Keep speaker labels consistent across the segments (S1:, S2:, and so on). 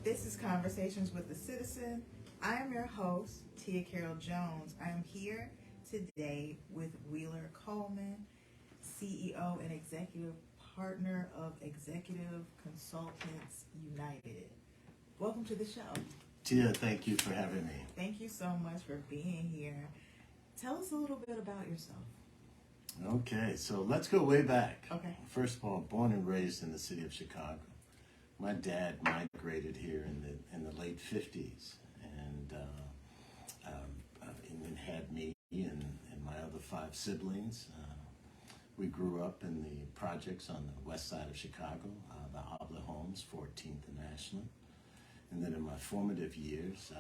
S1: This is Conversations with the Citizen. I am your host, Tia Carol Jones. I am here today with Wheeler Coleman, CEO and Executive Partner of Executive Consultants United. Welcome to the show.
S2: Tia, thank you for having me.
S1: Thank you so much for being here. Tell us a little bit about yourself.
S2: Okay, so let's go way back.
S1: Okay.
S2: First of all, born and raised in the city of Chicago. My dad migrated here in the late 50s and had me and my other 5 siblings. We grew up in the projects on the west side of Chicago, the Obla Homes, 14th and National. And then in my formative years,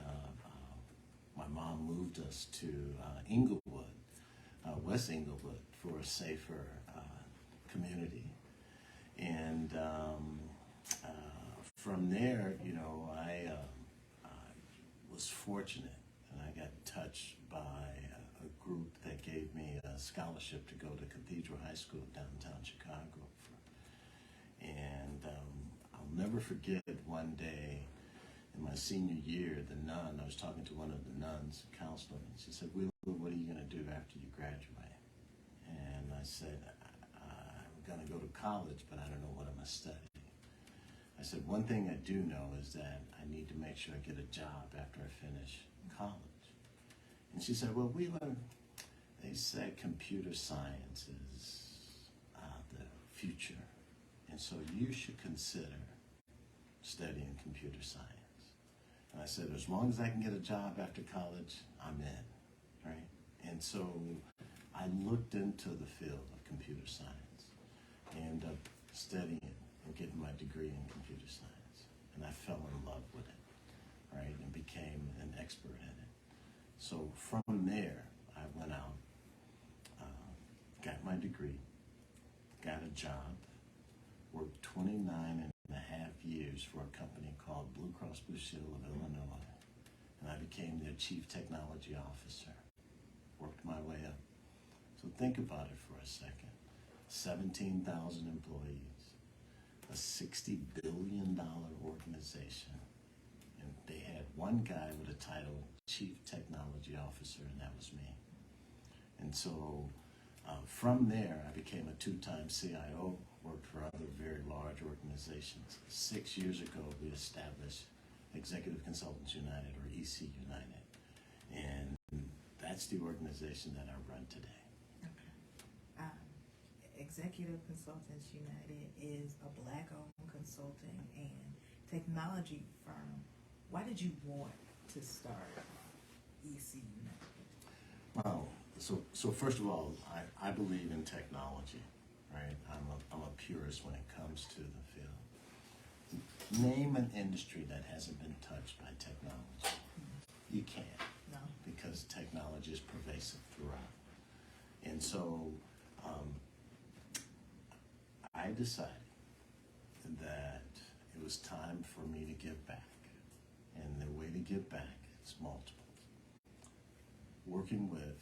S2: my mom moved us to Inglewood, West Inglewood, for a safer community. And from there, I was fortunate, and I got touched by a group that gave me a scholarship to go to Cathedral High School downtown Chicago. And I'll never forget one day in my senior year, I was talking to one of the nuns, counselor, and she said, "Wheeler, what are you going to do after you graduate?" And I said, "I'm going to go to college, but I don't know what I'm going to study." I said, "One thing I do know is that I need to make sure I get a job after I finish college." And she said, "Well, Wheeler, they said computer science is the future, and so you should consider studying computer science." And I said, "As long as I can get a job after college, I'm in," right? And so I looked into the field of computer science and ended up studying and getting my degree in computer science. And I fell in love with it, right? And became an expert in it. So from there, I went out, got my degree, got a job, worked 29 and a half years for a company called Blue Cross Blue Shield of Illinois. And I became their chief technology officer. Worked my way up. So think about it for a second. 17,000 employees, a $60 billion organization. And they had one guy with a title, chief technology officer, and that was me. And so from there, I became a 2-time CIO, worked for other very large organizations. 6 years ago, we established Executive Consultants United, or EC United. And that's the organization that I run today.
S1: Okay. Executive Consultants United is a Black-owned consulting and technology firm. Why did you want to start EC United?
S2: Wow. So first of all, I believe in technology, right? I'm a purist when it comes to the field. Name an industry that hasn't been touched by technology. You can't.
S1: No.
S2: Because technology is pervasive throughout. And so I decided that it was time for me to give back. And the way to give back is multiple. Working with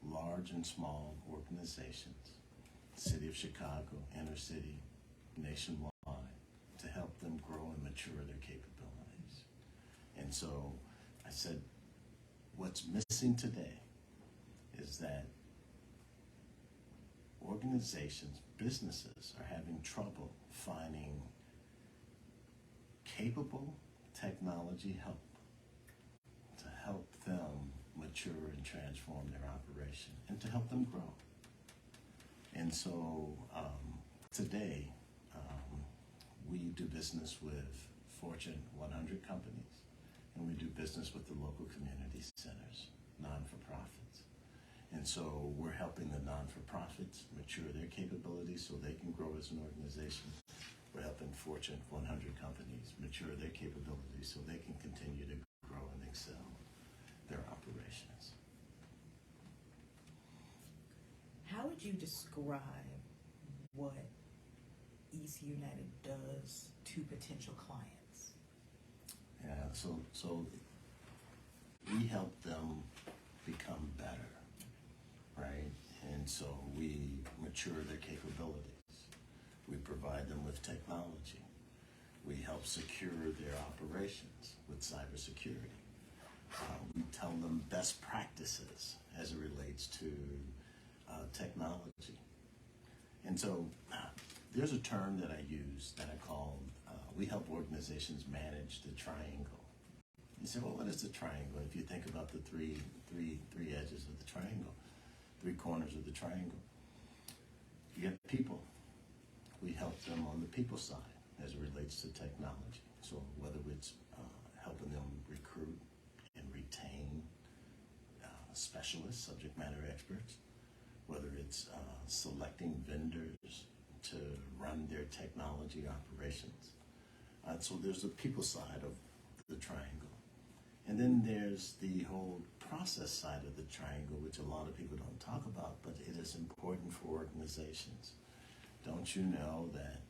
S2: large and small organizations, City of Chicago, inner city, nationwide, to help them grow and mature their capabilities. And so I said, what's missing today is that organizations, businesses are having trouble finding capable technology help to help them mature and transform their operation and to help them grow. And so today we do business with Fortune 100 companies, and we do business with the local community centers, non-for-profits. And so we're helping the non-for-profits mature their capabilities so they can grow as an organization. We're helping Fortune 100 companies mature their capabilities so they can continue to grow and excel their operations.
S1: How would you describe what EC United does to potential clients?
S2: Yeah, so we help them become better, right? And so we mature their capabilities. We provide them with technology. We help help secure their operations with cybersecurity. We tell them best practices as it relates to technology. And so there's a term that I use that I call, we help organizations manage the triangle. You say, well, what is the triangle? If you think about the three edges of the triangle, three corners of the triangle, you have people. We help them on the people side as it relates to technology. So whether it's helping them recruit and retain specialists, subject matter experts, whether it's selecting vendors to run their technology operations. So there's the people side of the triangle. And then there's the whole process side of the triangle, which a lot of people don't talk about, but it is important for organizations. Don't you know that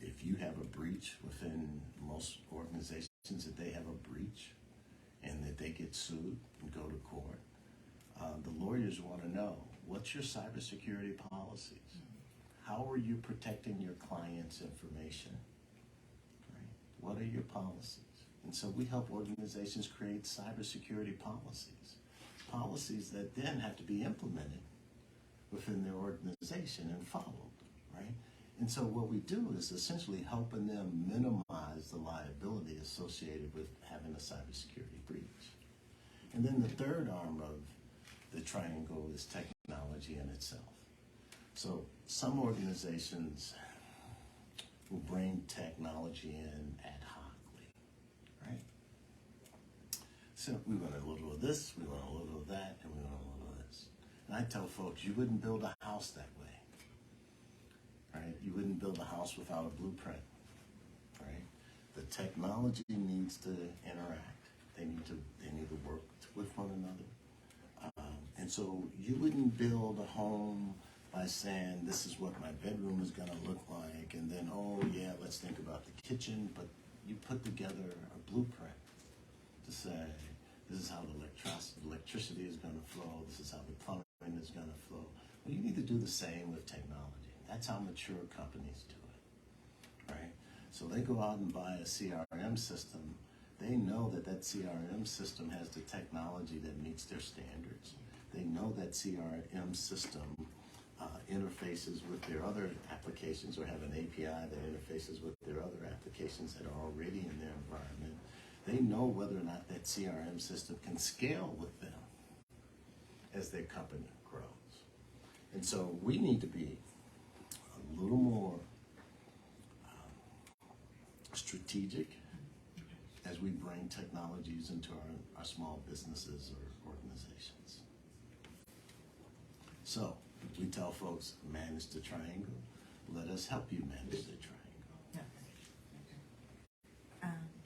S2: if you have a breach within most organizations, that they have a breach and that they get sued and go to court, the lawyers want to know, what's your cybersecurity policies? How are you protecting your client's information? Right? What are your policies? And so we help organizations create cybersecurity policies that then have to be implemented within their organization and followed, right? And so what we do is essentially helping them minimize the liability associated with having a cybersecurity breach. And then the third arm of the triangle is technology in itself. So some organizations will bring technology in ad hocly, right? So we want a little of this, we want a little of that, and we want a little of this. And I tell folks, you wouldn't build a house that way, right? You wouldn't build a house without a blueprint, right? The technology needs to interact. They need to work with one another. And so you wouldn't build a home by saying, this is what my bedroom is going to look like, and then, oh yeah, let's think about the kitchen, but you put together a blueprint to say, this is how the electricity is going to flow, this is how the plumbing is going to flow. Well, you need to do the same with technology. That's how mature companies do it, right? So they go out and buy a CRM system. They know that that CRM system has the technology that meets their standards. They know that CRM system interfaces with their other applications or have an API that interfaces with their other applications that are already in their environment. They know whether or not that CRM system can scale with them as their company grows. And so we need to be a little more strategic as we bring technologies into our small businesses or organizations. So we tell folks, manage the triangle. Let us help you manage the triangle.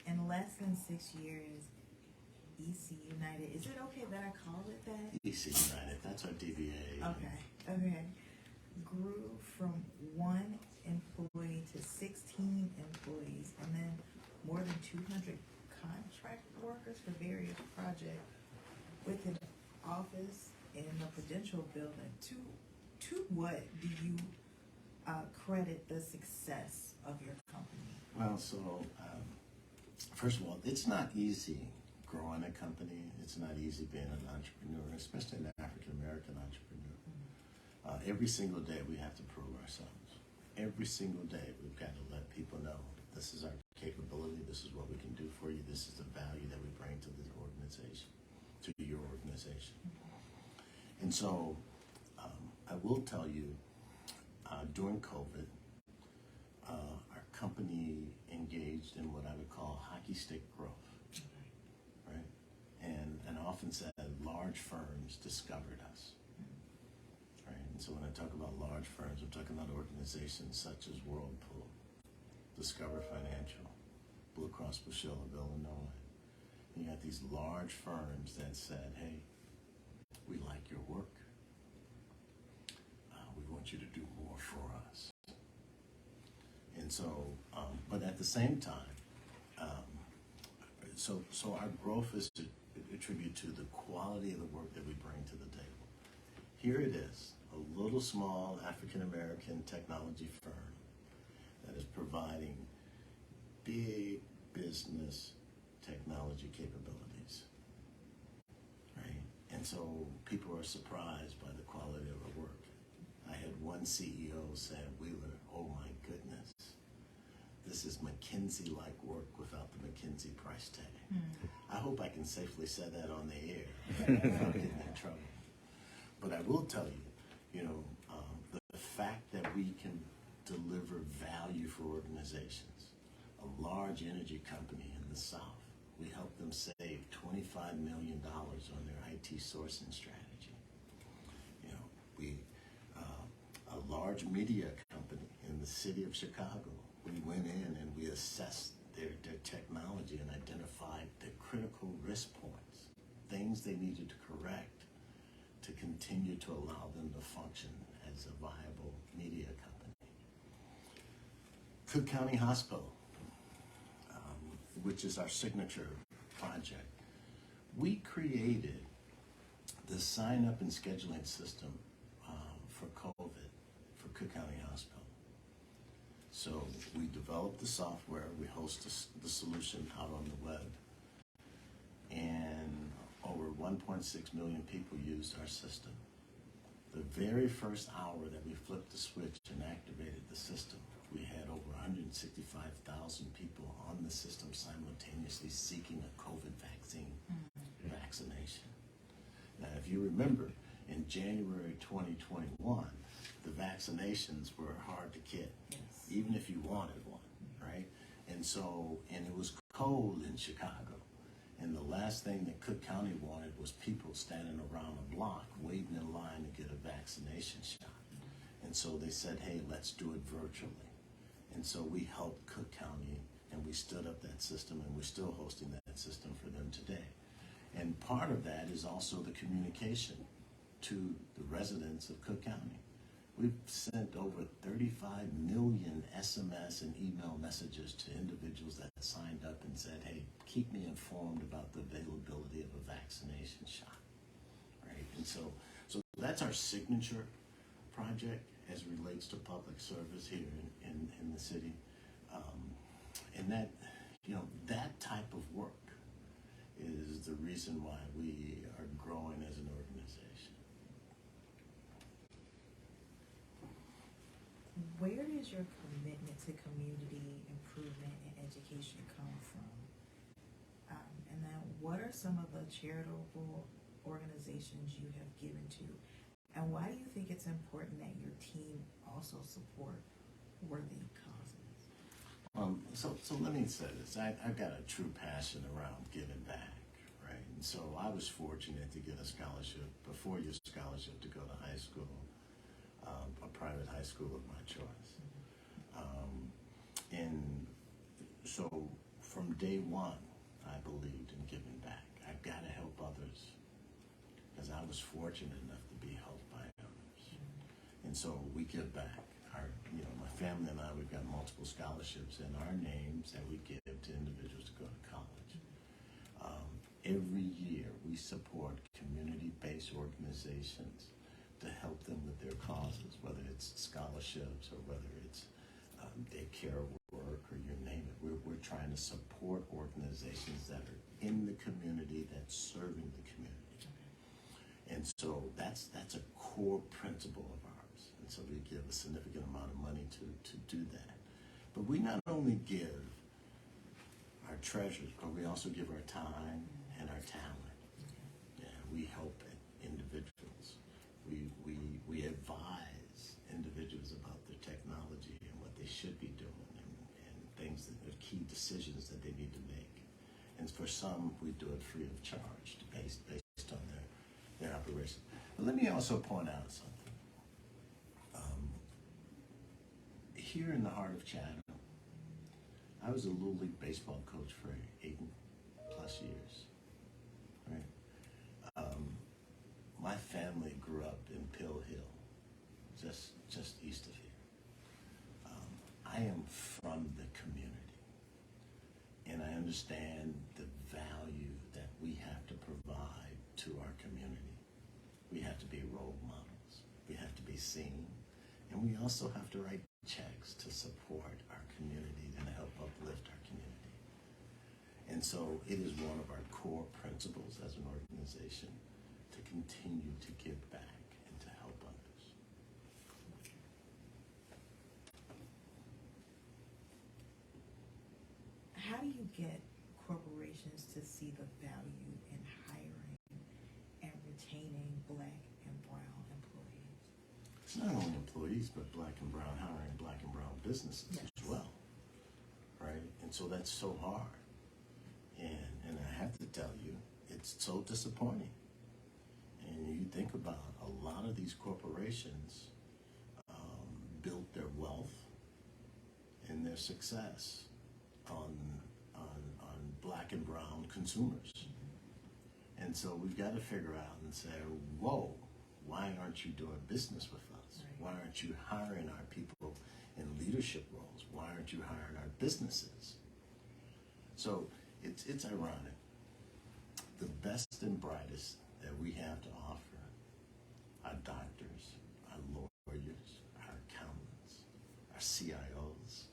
S1: In less than 6 years, EC United, is it okay that I call it that?
S2: EC United, that's our DBA.
S1: Okay. Grew from 1 employee to 16 employees, and then more than 200 contract workers for various projects with an office in the Prudential building. To what do you credit the success of your company?
S2: Well, so first of all, it's not easy growing a company. It's not easy being an entrepreneur, especially an African-American entrepreneur. Every single day we have to prove ourselves. Every single day we've got to let people know this is our capability, this is what we can do for you, this is the value that we bring to the organization, to your organization. And so I will tell you, during COVID, our company engaged in what I would call hockey stick growth, right? And I often said large firms discovered us, right? And so when I talk about large firms, I'm talking about organizations such as Whirlpool, Discover Financial, Blue Cross Blue Shield of Illinois. You got these large firms that said, hey, we like your work. We want you to do more for us. And so, but at the same time, so our growth is to attribute to the quality of the work that we bring to the table. Here it is, a little small African-American technology firm that is providing big business technology capabilities, right? And so people are surprised by the quality of our work. I had one CEO say, Wheeler, oh my goodness, this is McKinsey-like work without the McKinsey price tag. I hope I can safely say that on the air without getting in trouble. But I will tell you, the fact that we can deliver value for organizations, a large energy company in the South, we helped them save $25 million on their IT sourcing strategy. A large media company in the city of Chicago, we went in and we assessed their technology and identified the critical risk points, things they needed to correct to continue to allow them to function as a viable media company. Cook County Hospital, which is our signature project, we created the sign-up and scheduling system for COVID for Cook County Hospital. So we developed the software, we host the solution out on the web, and over 1.6 million people used our system. The very first hour that we flipped the switch and activated the system, we had over 165,000 people on the system simultaneously seeking a COVID vaccination. Now, if you remember, in January 2021, the vaccinations were hard to get, even if you wanted one, right? And it was cold in Chicago. And the last thing that Cook County wanted was people standing around a block waiting in line to get a vaccination shot. And so they said, hey, let's do it virtually. And so we helped Cook County, and we stood up that system, and we're still hosting that system for them today. And part of that is also the communication to the residents of Cook County. We've sent over 35 million SMS and email messages to individuals that signed up and said, hey, keep me informed about the availability of a vaccination shot, right? And so that's our signature project as it relates to public service here in the city. And that type of work is the reason why we are growing as an organization.
S1: Where does your commitment to community improvement and education come from? And then what are some of the charitable organizations you have given to? And why do you think it's important that your team also support worthy causes?
S2: So let me say this. I've got a true passion around giving back, right? And so I was fortunate to get a scholarship, a four-year scholarship to go to high school, a private high school of my choice. And so from day one, I believed in giving back. I've got to help others because I was fortunate enough to be helped by others. And so we give back. My family and I, we've got multiple scholarships in our names that we give to individuals to go to college. Every year we support community-based organizations to help them with their causes, whether it's scholarships or whether it's daycare work or you name it. We're trying to support organizations that are in the community, that's serving the community. And so that's a core principle of ours. And so we give a significant amount of money to do that. But we not only give our treasures, but we also give our time and our talent. Yeah, we help individuals. We advise individuals about their technology and what they should be doing and things that are key decisions that they need to make. And for some, we do it free of charge based on their operation. But let me also point out something. Here in the heart of Chatham, I was a Little League baseball coach for 8+ years, right? My family grew up in Pill Hill, just east of here. I am from the community, and I understand the value that we have to provide to our community. We have to be role models. We have to be seen, and we also have to write checks to support our community and help uplift our community. And so it is one of our core principles as an organization to continue to give back and to help others.
S1: How do you get corporations to see the value in hiring and retaining Black and brown employees?
S2: It's not only employees, but Black and brown, hiring Black and brown businesses as well, right? And so that's so hard. And I have to tell you, it's so disappointing. And you think about a lot of these corporations built their wealth and their success on Black and brown consumers. And so we've got to figure out and say, whoa, why aren't you doing business with us? Why aren't you hiring our people in leadership roles? Why aren't you hiring our businesses? So it's ironic. The best and brightest that we have to offer our doctors, our lawyers, our accountants, our CIOs.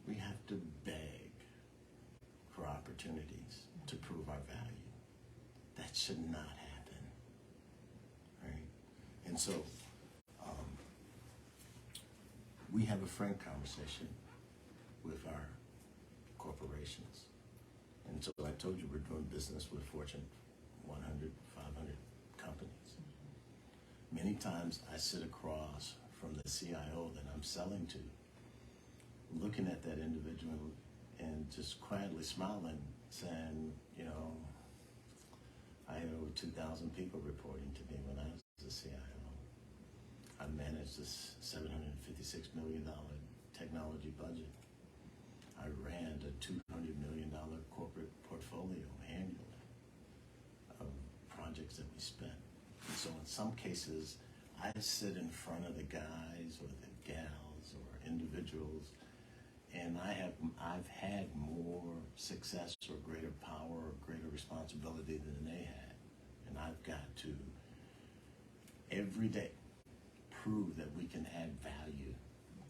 S2: We have to beg for opportunities to prove our value. That should not happen, right? And so we have a frank conversation with our corporations. And so I told you we're doing business with Fortune 100, 500 companies. Many times I sit across from the CIO that I'm selling to, looking at that individual and just quietly smiling, saying, you know, I had over 2,000 people reporting to me when I was the CIO. I managed this $756 million technology budget. I ran a $200 million corporate portfolio annually of projects that we spent. And so in some cases, I sit in front of the guys or the gals or individuals, and I've had more success or greater power or greater responsibility than they had. And I've got to, every day, prove that we can add value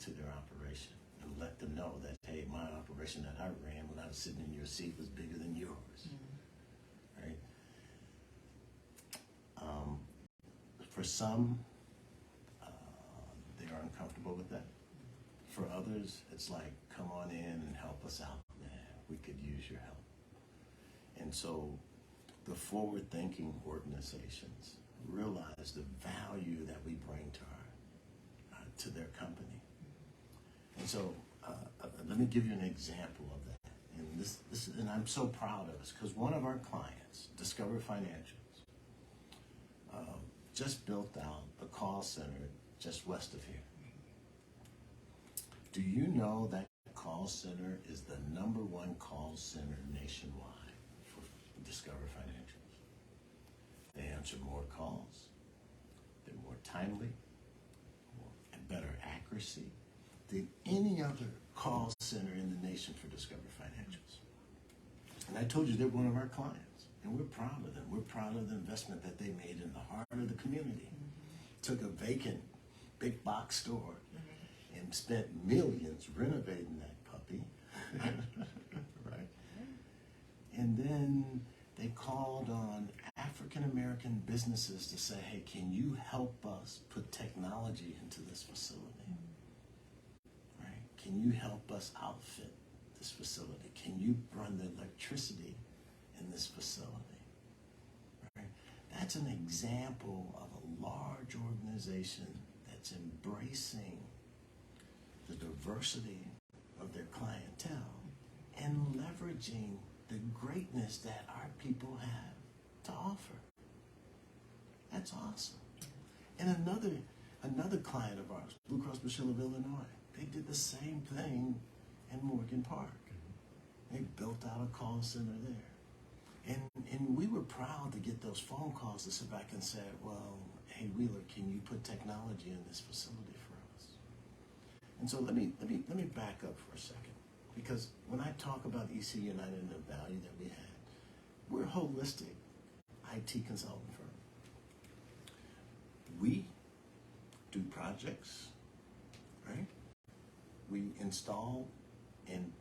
S2: to their operation. And let them know that, hey, my operation that I ran when I was sitting in your seat was bigger than yours, right? For some, they are uncomfortable with that. For others, it's like, come on in and help us out, man. We could use your help. And so the forward-thinking organizations realize the value that we bring to their company. And so let me give you an example of that. And this and I'm so proud of us because one of our clients, Discover Financials, just built out a call center just west of here. Do you know that call center is the #1 call center nationwide for Discover Financials? They answer more calls, they're more timely, and better accuracy than any other call center in the nation for Discover Financials. And I told you they're one of our clients, and we're proud of them. We're proud of the investment that they made in the heart of the community. Took a vacant big box store and spent millions renovating that puppy, right? And then they called on African American businesses to say, hey, can you help us put technology into this facility? Right? Can you help us outfit this facility? Can you run the electricity in this facility? Right? That's an example of a large organization that's embracing the diversity of their clientele and leveraging the greatness that our people have to offer. That's awesome. And another client of ours, Blue Cross Blue Shield of Illinois, they did the same thing in Morgan Park. They built out a call center there. And we were proud to get those phone calls to sit back and say, well, hey, Wheeler, can you put technology in this facility for us? And so let me back up for a second. Because when I talk about EC United and the value that we had, we're a holistic IT consulting firm. We do projects, right? We install and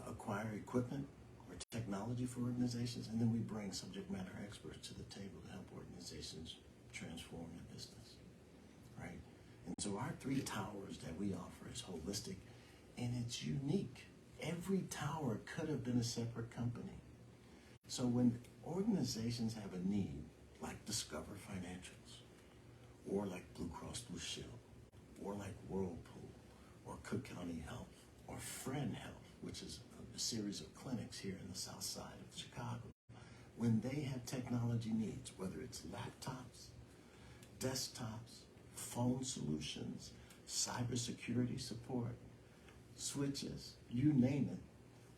S2: acquire equipment or technology for organizations, and then we bring subject matter experts to the table to help organizations transform their business, right? And so our 3 towers that we offer is holistic and it's unique. Every tower could have been a separate company. So when organizations have a need, like Discover Financials, or like Blue Cross Blue Shield, or like Whirlpool, or Cook County Health, or Friend Health, which is a series of clinics here in the south side of Chicago, when they have technology needs, whether it's laptops, desktops, phone solutions, cybersecurity support, switches, you name it,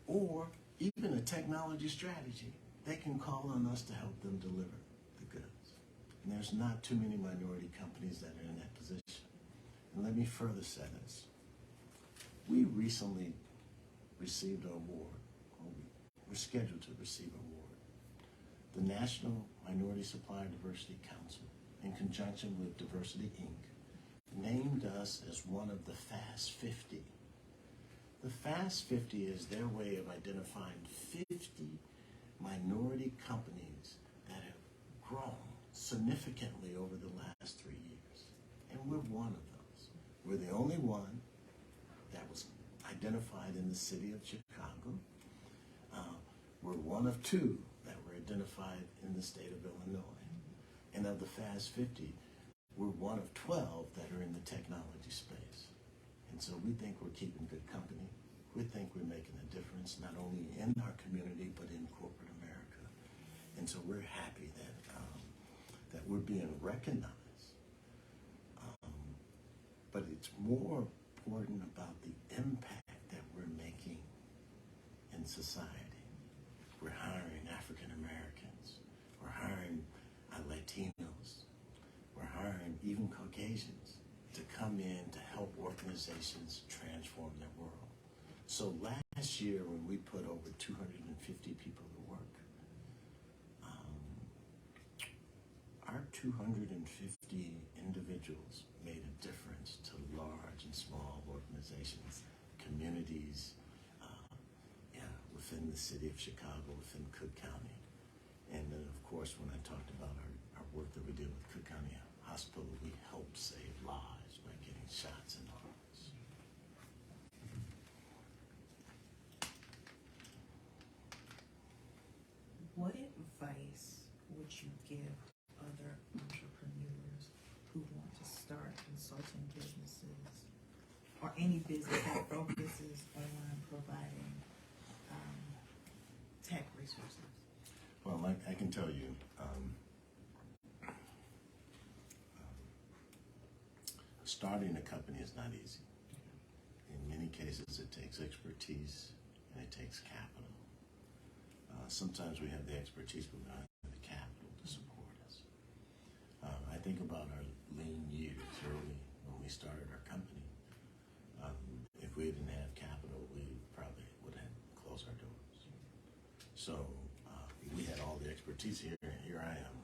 S2: or even a technology strategy, they can call on us to help them deliver the goods. And there's not too many minority companies that are in that position. And let me further say this. We recently received an award, or we're scheduled to receive an award. The National Minority Supplier Diversity Council, in conjunction with Diversity Inc., named us as one of the Fast 50. The Fast 50 is their way of identifying 50 minority companies that have grown significantly over the last 3 years. And we're one of those. We're the only one that was identified in the city of Chicago. We're one of 2 that were identified in the state of Illinois. And of the Fast 50, we're one of 12 that are in the technology space. And so we think we're keeping good company. We think we're making a difference not only in our community, but in corporate America. And so we're happy that we're being recognized. But it's more important about the impact that we're making in society. We're hiring African Americans. We're hiring Latinos. We're hiring even Caucasians to come in to help organizations transform their world. So last year, when we put over 250 people to work, our 250 individuals made a difference to large and small organizations, communities, within the city of Chicago, within Cook County. And then, of course, when I talked about our work that we did with Cook County Hospital, we helped save lives by getting shots in arms.
S1: What advice would you give other entrepreneurs who want to start consulting businesses or any business that focuses on providing tech resources?
S2: Well, I can tell you, starting a company is not easy. In many cases, it takes expertise and it takes capital. Sometimes we have the expertise, but we don't have the capital to support us. I think about our lean years early when we started our company. If we didn't have capital, we probably would have closed our doors. So we had all the expertise here, and here I am,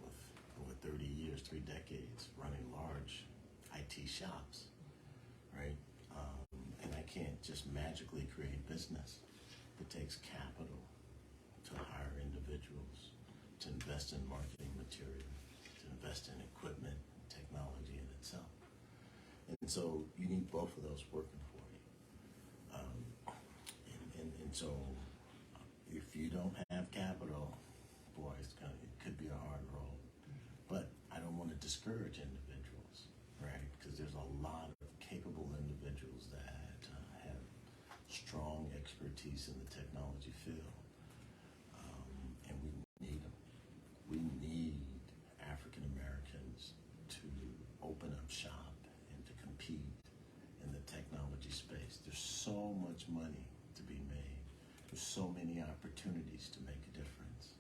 S2: with over 30 years, 3 decades, running large IT shops, right? And I can't just magically create business. It takes capital to hire individuals, to invest in marketing material, to invest in equipment, technology in itself. And so you need both of those working for you. And so if you don't have capital, boy, it could be a hard road. But I don't want to discourage individuals, right? Because there's a lot of capable individuals that have strong expertise in the technology field. And we need them. We need African Americans to open up shop and to compete in the technology space. There's so much money to be made. There's so many opportunities to make a difference.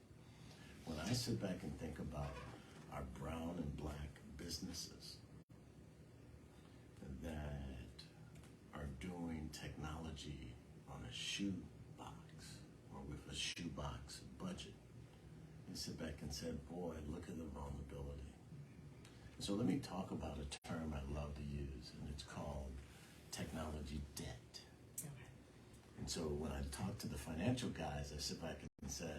S2: When I sit back and think about our brown and black businesses that are doing technology on a shoe box or with a shoebox budget, and sit back and say, boy, look at the vulnerability. So let me talk about a term I love to use, and it's called technology debt.
S1: Okay.
S2: And so when I talk to the financial guys, I sit back and say,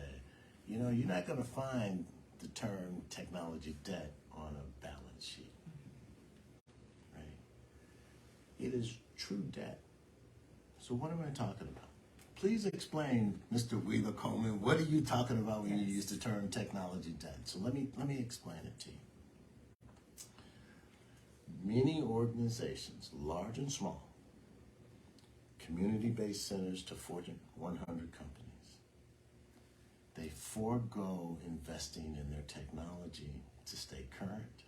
S2: you know, you're not going to find the term technology debt on a balance sheet, right? It is true debt. So what am I talking about? Please explain, Mr. Wheeler Coleman, what are you talking about when you use the term technology debt? So let me explain it to you. Many organizations, large and small, community-based centers to Fortune 100 companies, they forego investing in their technology to stay current,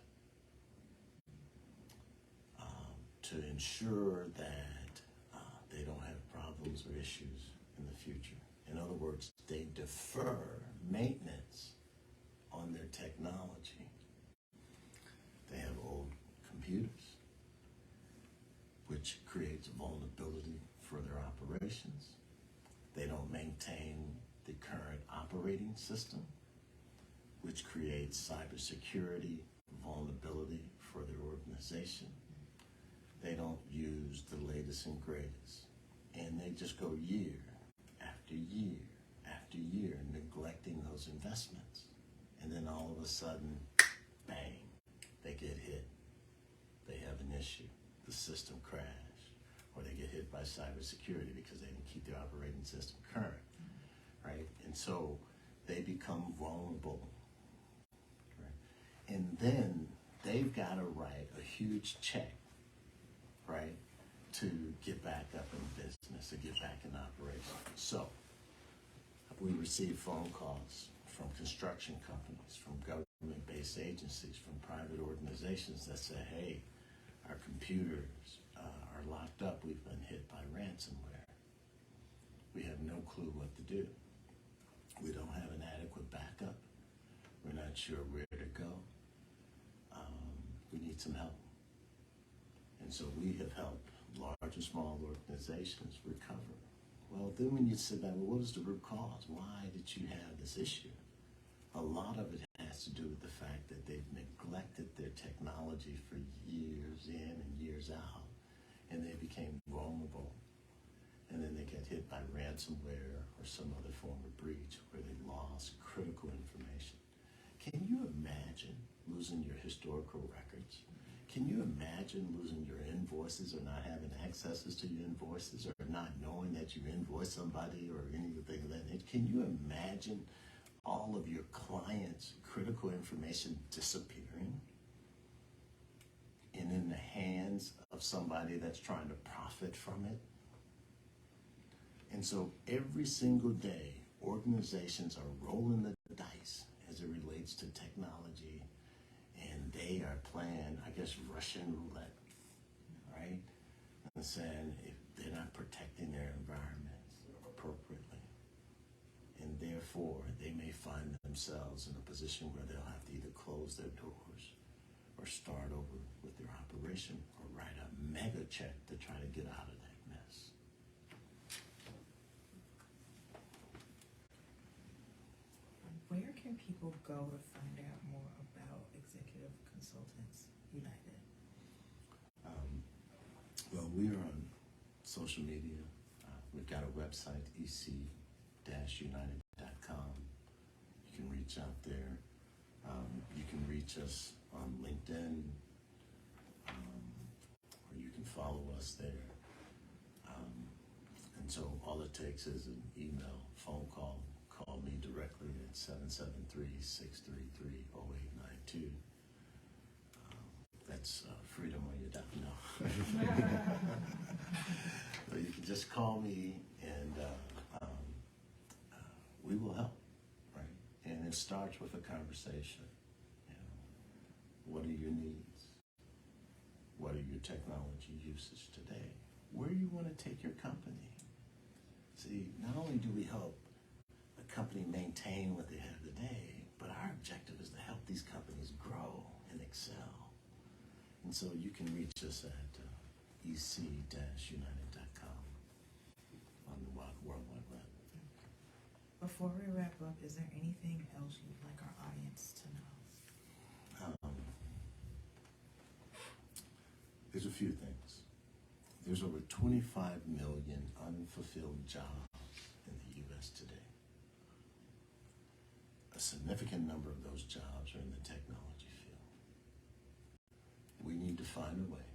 S2: to ensure that they don't have problems or issues in the future. In other words, they defer maintenance on their technology. They have old computers, which creates vulnerability for their operations. They don't maintain the current operating system, which creates cybersecurity vulnerability for their organization. They don't use the latest and greatest. And they just go year after year after year neglecting those investments. And then all of a sudden, bang, they get hit. They have an issue. The system crashed. Or they get hit by cybersecurity because they didn't keep their operating system current, right? And so they become vulnerable, right? And then they've got to write a huge check, right, to get back up in business, to get back in operation. So we receive phone calls from construction companies, from government-based agencies, from private organizations that say, hey, our computers are locked up. We've been hit by ransomware. We have no clue what to do. We don't have an adequate backup. We're not sure where to go. We need some help. And so we have helped large and small organizations recover. Well, then when you sit back, well, what is the root cause? Why did you have this issue? A lot of it has to do with the fact that they've neglected their technology for years in and years out, and they became vulnerable. And then they get hit by ransomware or some other form of breach where they lost critical information. Can you imagine losing your historical records? Can you imagine losing your invoices or not having accesses to your invoices or not knowing that you invoiced somebody or anything of that nature? Can you imagine all of your clients' critical information disappearing and in the hands of somebody that's trying to profit from it? And so every single day, organizations are rolling the dice as it relates to technology, and they are playing, I guess, Russian roulette, right? And saying if they're not protecting their environments appropriately, and therefore they may find themselves in a position where they'll have to either close their doors or start over with their operation or write a mega check to try to get out of that mess.
S1: Where can people go to find out more about Executive Consultants United?
S2: Well, we are on social media. We've got a website, ec-united.com. You can reach out there. You can reach us on LinkedIn, or you can follow us there. And so all it takes is an email, phone call. Call me directly at 773-633-0892. That's freedom when you're down. No. So you can just call me and we will help, right? And it starts with a conversation. You know, what are your needs? What are your technology uses today? Where do you want to take your company? See, not only do we help a company maintain what they have today, but our objective is to help these companies grow and excel. And so you can reach us at ec-united.com on the World Wide Web.
S1: Before we wrap up, is there anything else you'd like our audience to know?
S2: There's a few things. There's over 25 million unfulfilled jobs in the U.S. today. A significant number of those jobs are in the technology field. We need to find a way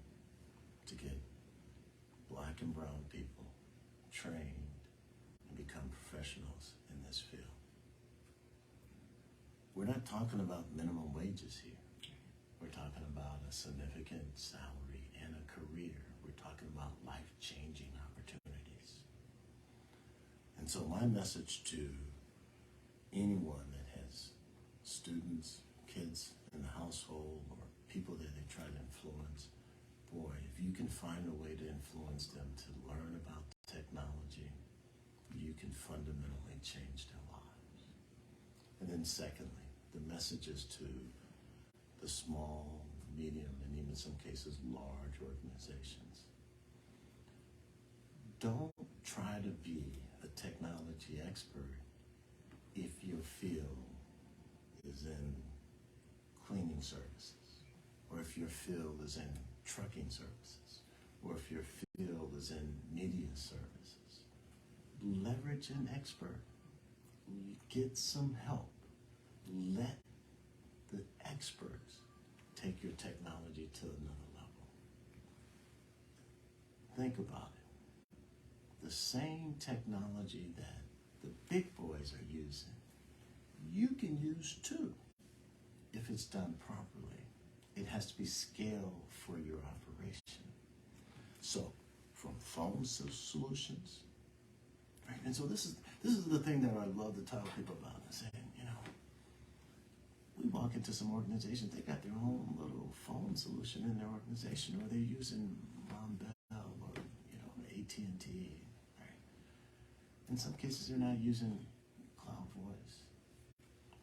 S2: to get black and brown people trained and become professionals in this field. We're not talking about minimum wages here. We're talking about a significant salary and a career. We're talking about life-changing opportunities. And so my message to anyone that has students, kids in the household, or people that they try to influence, boy, if you can find a way to influence them to learn about technology, you can fundamentally change their lives. And then secondly, the messages to the small, medium, and even in some cases large organizations. Don't try to be a technology expert if your field is in cleaning services, or if your field is in trucking services, or if your field is in media services. Leverage an expert. Get some help. Let the experts take your technology to another level. Think about it. The same technology that the big boys are using, you can use too, if it's done properly. It has to be scaled for your operation. So, from phone solutions, right? And so this is the thing that I love to tell people about. I'm saying, we walk into some organizations, they got their own little phone solution in their organization, or they're using Mom Bell or AT&T, right? In some cases, they're not using cloud voice.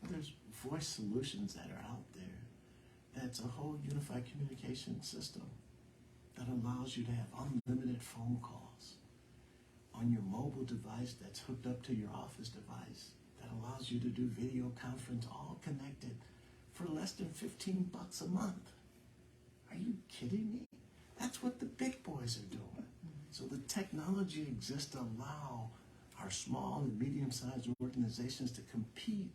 S2: But there's voice solutions that are out there. That's a whole unified communication system that allows you to have unlimited phone calls on your mobile device that's hooked up to your office device, that allows you to do video conference, all connected for less than $15 a month. Are you kidding me? That's what the big boys are doing. So the technology exists to allow our small and medium-sized organizations to compete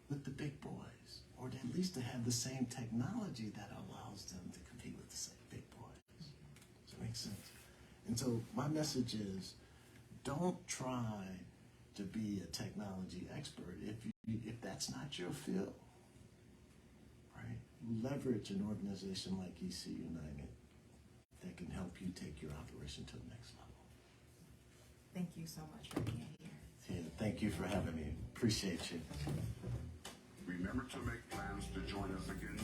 S2: with the big boys, or at least to have the same technology that allows them to compete with the same big boys. Does that make sense? And so my message is, don't try to be a technology expert if that's not your field, right? Leverage an organization like EC United that can help you take your operation to the next level.
S1: Thank you so much for being here.
S2: Yeah, thank you for having me. Appreciate you.
S3: Remember to make plans to join us again